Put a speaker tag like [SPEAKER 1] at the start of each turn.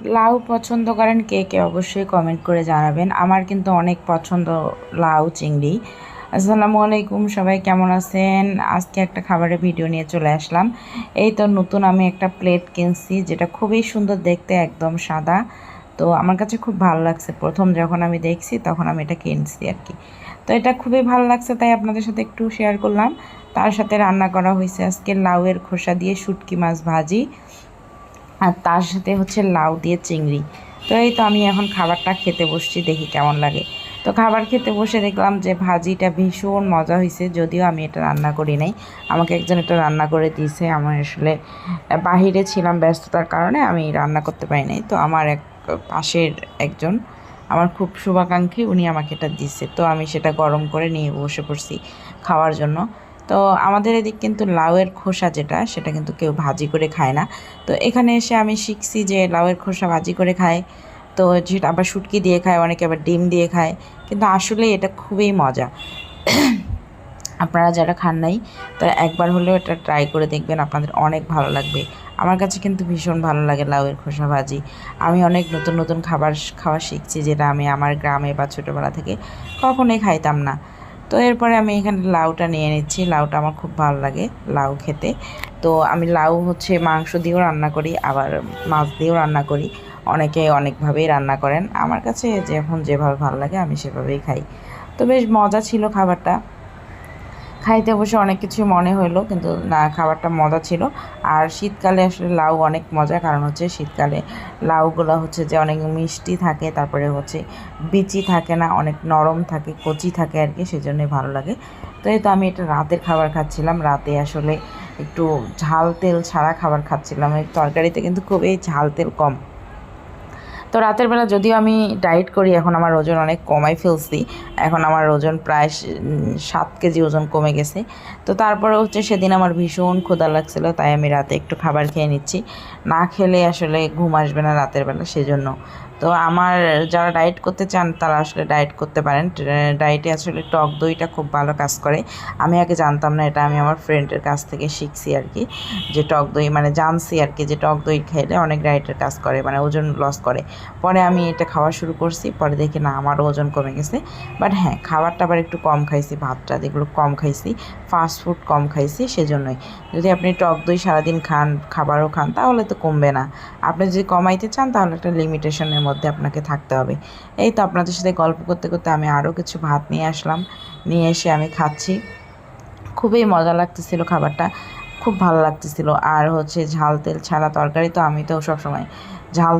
[SPEAKER 1] লাউ পছন্দ করেন কে কে অবশ্যই কমেন্ট করে জানাবেন। আমার কিন্তু অনেক পছন্দ লাউ চিংড়ি। আসসালামু আলাইকুম, সবাই কেমন আছেন? আজকে একটা খাবারের ভিডিও নিয়ে চলে আসলাম। এই তো নতুন আমি একটা প্লেট কিনছি, যেটা খুবই সুন্দর দেখতে, একদম সাদা। তো আমার কাছে খুব ভালো লাগছে, প্রথম যখন আমি দেখছি তখন আমি এটা কিনছি আর কি। তো এটা খুবই ভালো লাগছে, তাই আপনাদের সাথে একটু শেয়ার করলাম। তার সাথে রান্না করা হয়েছে আজকে লাউয়ের খোসা দিয়ে শুটকি মাছ ভাজি, আর তার সাথে হচ্ছে লাউ দিয়ে চিংড়ি। তো এই তো আমি এখন খাবারটা খেতে বসছি, দেখি কেমন লাগে। তো খাবার খেতে বসে দেখলাম যে ভাজিটা ভীষণ মজা হয়েছে, যদিও আমি এটা রান্না করি নাই, আমাকে একজন এটা রান্না করে দিয়েছে। আমার আসলে বাহিরে ছিলাম, ব্যস্ততার কারণে আমি রান্না করতে পারি নাই। তো আমার এক পাশের একজন, আমার খুব শুভাকাঙ্ক্ষী, উনি আমাকে এটা দিচ্ছে। তো আমি সেটা গরম করে নিয়ে বসে পড়ছি খাওয়ার জন্য। তো আমাদের এদিক কিন্তু লাউয়ের খোসা যেটা, সেটা কিন্তু কেউ ভাজি করে খায় না। তো এখানে এসে আমি শিখছি যে লাউয়ের খোসা ভাজি করে খায়। তো যেটা আবার শুটকি দিয়ে খায়, অনেকে আবার ডিম দিয়ে খায়। কিন্তু আসলে এটা খুবই মজা। আপনারা যারা খান নাই তারা একবার হলেও এটা ট্রাই করে দেখবেন, আপনাদের অনেক ভালো লাগবে। আমার কাছে কিন্তু ভীষণ ভালো লাগে লাউয়ের খোসা ভাজি। আমি অনেক নতুন নতুন খাবার খাওয়া শিখছি, যেটা আমি আমার গ্রামে বা ছোটোবেলা থেকে কখনোই খাইতাম না। তো এরপরে আমি এখানে লাউটা নিয়ে নিচ্ছি। লাউটা আমার খুব ভালো লাগে লাউ খেতে। তো আমি লাউ হচ্ছে মাংস দিয়েও রান্না করি, আবার মাছ দিয়েও রান্না করি। অনেকে অনেকভাবেই রান্না করেন, আমার কাছে যখন যেভাবে ভালো লাগে আমি সেভাবেই খাই। তো বেশ মজা ছিল খাবারটা। খাইতে বসে অনেক কিছু মনে হলো, কিন্তু না, খাবারটা মজা ছিল। আর শীতকালে আসলে লাউ অনেক মজা, কারণ হচ্ছে শীতকালে লাউগুলো হচ্ছে যে অনেক মিষ্টি থাকে, তারপরে হচ্ছে বিচি থাকে না, অনেক নরম থাকে, কচি থাকে আর কি, সেজন্যই ভালো লাগে। তো এই তো আমি এটা রাতের খাবার খাচ্ছিলাম। রাতে আসলে একটু ঝাল তেল ছাড়া খাবার খাচ্ছিলাম, এই তরকারিতে কিন্তু খুবই ঝাল তেল কম। তো রাতের বেলা যদিও আমি ডায়েট করি, এখন আমার ওজন অনেক কমাই ফেলছি। এখন আমার ওজন প্রায় 7 কেজি ওজন কমে গেছে। তো তারপরে হচ্ছে সেদিন আমার ভীষণ ক্ষুধা লাগছিল, তাই আমি রাতে একটু খাবার খেয়ে নিচ্ছি। না খেলে আসলে ঘুম আসবে না রাতের বেলা, সেজন্য। তো আমার যারা ডায়েট করতে চান তারা আসলে ডায়েট করতে পারেন। ডায়েটে আসলে টক দইটা খুব ভালো কাজ করে। আমি আগে জানতাম না, এটা আমি আমার ফ্রেন্ডের কাছ থেকে শিখছি আর কি, যে টক দই মানে জানছি আর কি, যে টক দই খেলে অনেক ডায়েটের কাজ করে, মানে ওজন লস করে। পরে আমি এটা খাওয়া শুরু করছি, পরে দেখি না আমারও ওজন কমে গেছে। বাট হ্যাঁ, খাবারটা আবার একটু কম খাইছি, ভাতটা যেগুলো কম খাইছি, ফাস্ট ফুড কম খাইছি, সেজন্যই। যদি আপনি টক দই সারাদিন খান, খাবারও খান, তাহলে তো কমবে না। আপনি যদি কমাইতে চান তাহলে একটা লিমিটেশনের মধ্যে আপনাকে থাকতে হবে। এই তো আপনাদের সাথে গল্প করতে করতে আমি আরও কিছু ভাত নিয়ে আসলাম, নিয়ে এসে আমি খাচ্ছি। খুবই মজা লাগতেছিল খাবারটা, খুব ভালো লাগতেছিল। আর হচ্ছে ঝাল তেল ছাড়া তরকারি, তো আমি তো সবসময় ঝাল